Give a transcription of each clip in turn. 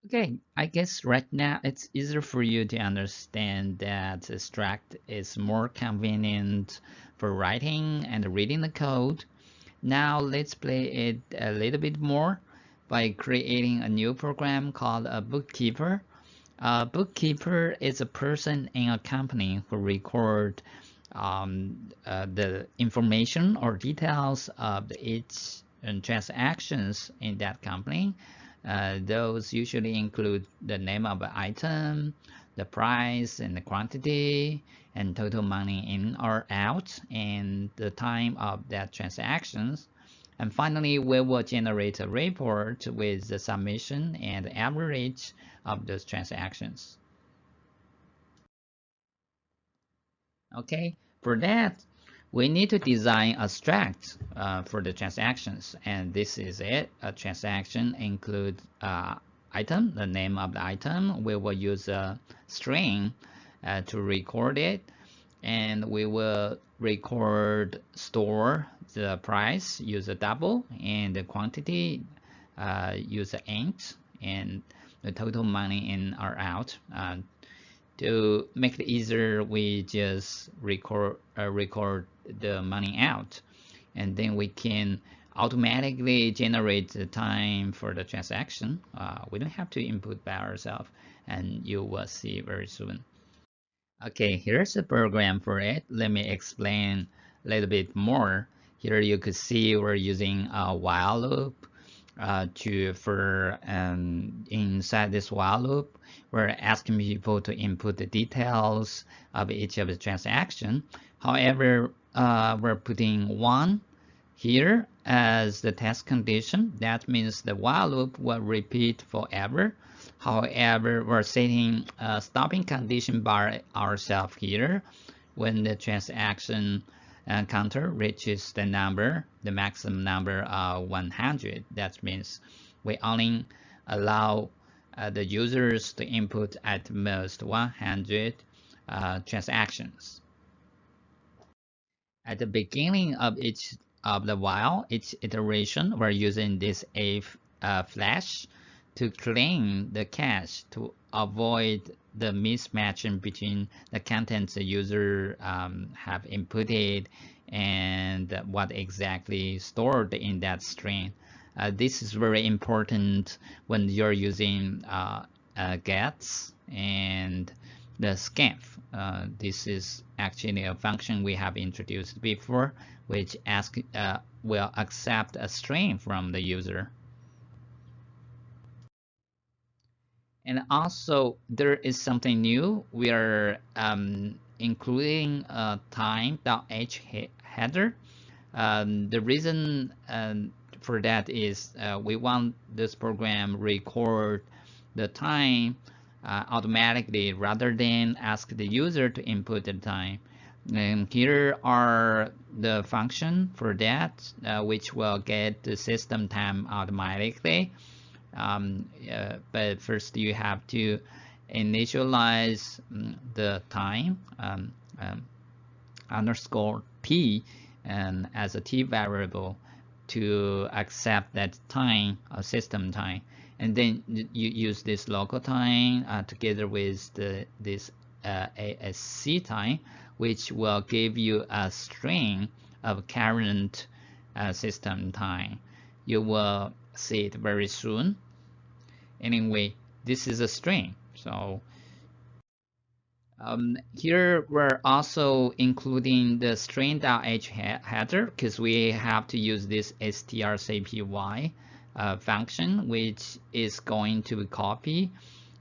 Okay, I guess right now it's easier for you to understand that Struct is more convenient for writing and reading the code. Now let's play it a little bit more by creating a new program called a Bookkeeper. A bookkeeper is a person in a company who record the information or details of each transactions in that company. Those usually include the name of the item, the price and the quantity, and total money in or out, and the time of that transactions. And finally, we will generate a report with the summation and average of those transactions. Okay, for that, we need to design a struct for the transactions, and this is it. A transaction includes item, the name of the item. We will use a string to record it, and we will record store the price, use a double, and the quantity, use a int, and the total money in or out. To make it easier, we just record the money out, and then we can automatically generate the time for the transaction. We don't have to input by ourselves, and you will see very soon. Okay, here's a program for it. Let me explain a little bit more. Here you could see we're using a while loop for inside this while loop, we're asking people to input the details of each of the transaction. However, we're putting one here as the test condition. That means the while loop will repeat forever. However, we're setting a stopping condition by ourselves here. When the transaction counter reaches the maximum number of 100, that means we only allow the users to input at most 100 transactions. At the beginning of each of the while, each iteration, we're using this if flash to clean the cache to avoid the mismatching between the contents the user have inputted and what exactly stored in that string. This is very important when you're using gets and the scanf. This is actually a function we have introduced before, which will accept a string from the user. And also, there is something new. We are including a time.h header. The reason for that is we want this program record the time automatically rather than ask the user to input the time. And here are the function for that, which will get the system time automatically. But first you have to initialize the time underscore t and as a t variable to accept that time system time, and then you use this local time together with this ASC time, which will give you a string of current system time. You will see it very soon. Anyway, this is a string. So here we're also including the string.h header because we have to use this strcpy function, which is going to copy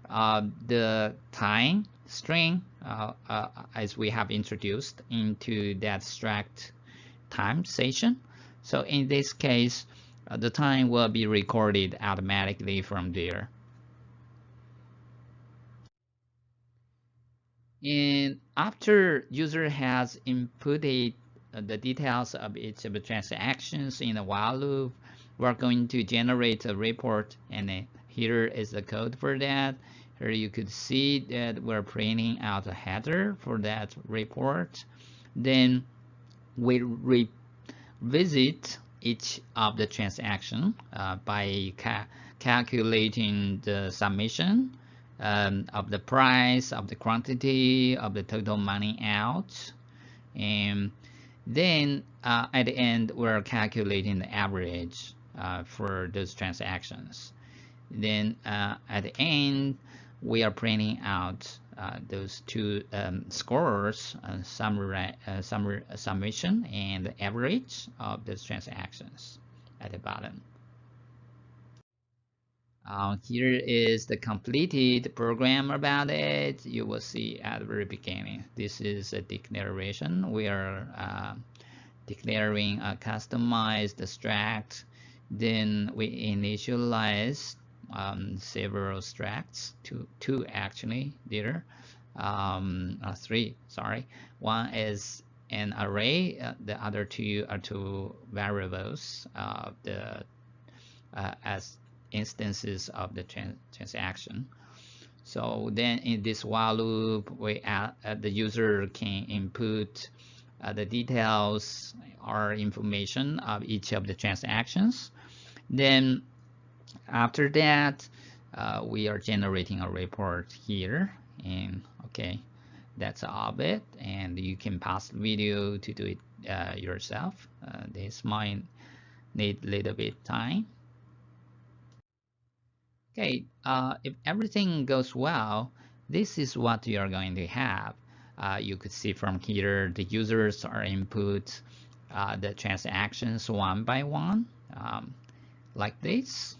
the time string as we have introduced into that struct time session. So in this case, the time will be recorded automatically from there. And after user has inputted the details of each of the transactions in the while loop, we're going to generate a report, and here is the code for that. Here you could see that we're printing out a header for that report. Then we revisit each of the transaction by calculating the summation of the price, of the quantity, of the total money out, and then at the end we're calculating the average for those transactions. Then at the end we are printing out those two scores, summation and the average of those transactions at the bottom. Here is the completed program about it. You will see at the very beginning. This is a declaration. We are declaring a customized struct. Then we initialize several structs, two actually there, three, sorry. One is an array, the other two are two variables as instances of the transaction. So then in this while loop, the user can input the details or information of each of the transactions. Then after that, we are generating a report here, and okay, that's all of it. And you can pause the video to do it yourself. This might need a little bit time. Okay, if everything goes well, this is what you are going to have. You could see from here the users are input the transactions one by one, like this.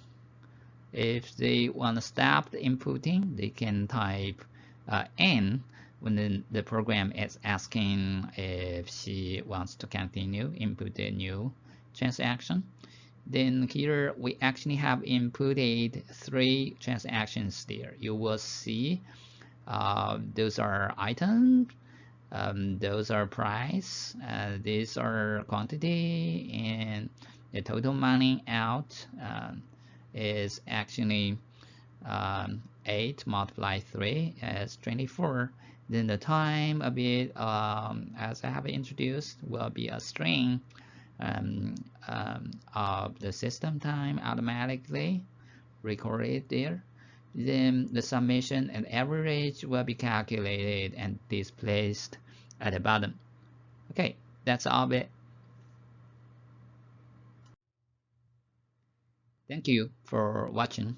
If they want to stop the inputting, they can type N when the program is asking if she wants to continue, input a new transaction. Then here we actually have inputted three transactions there. You will see those are items, those are price, these are quantity, and the total money out is actually 8 multiplied 3 is 24. Then the time a bit, as I have introduced, will be a string of the system time automatically recorded there. Then the summation and average will be calculated and displayed at the bottom. Okay, that's all of it. Thank you for watching.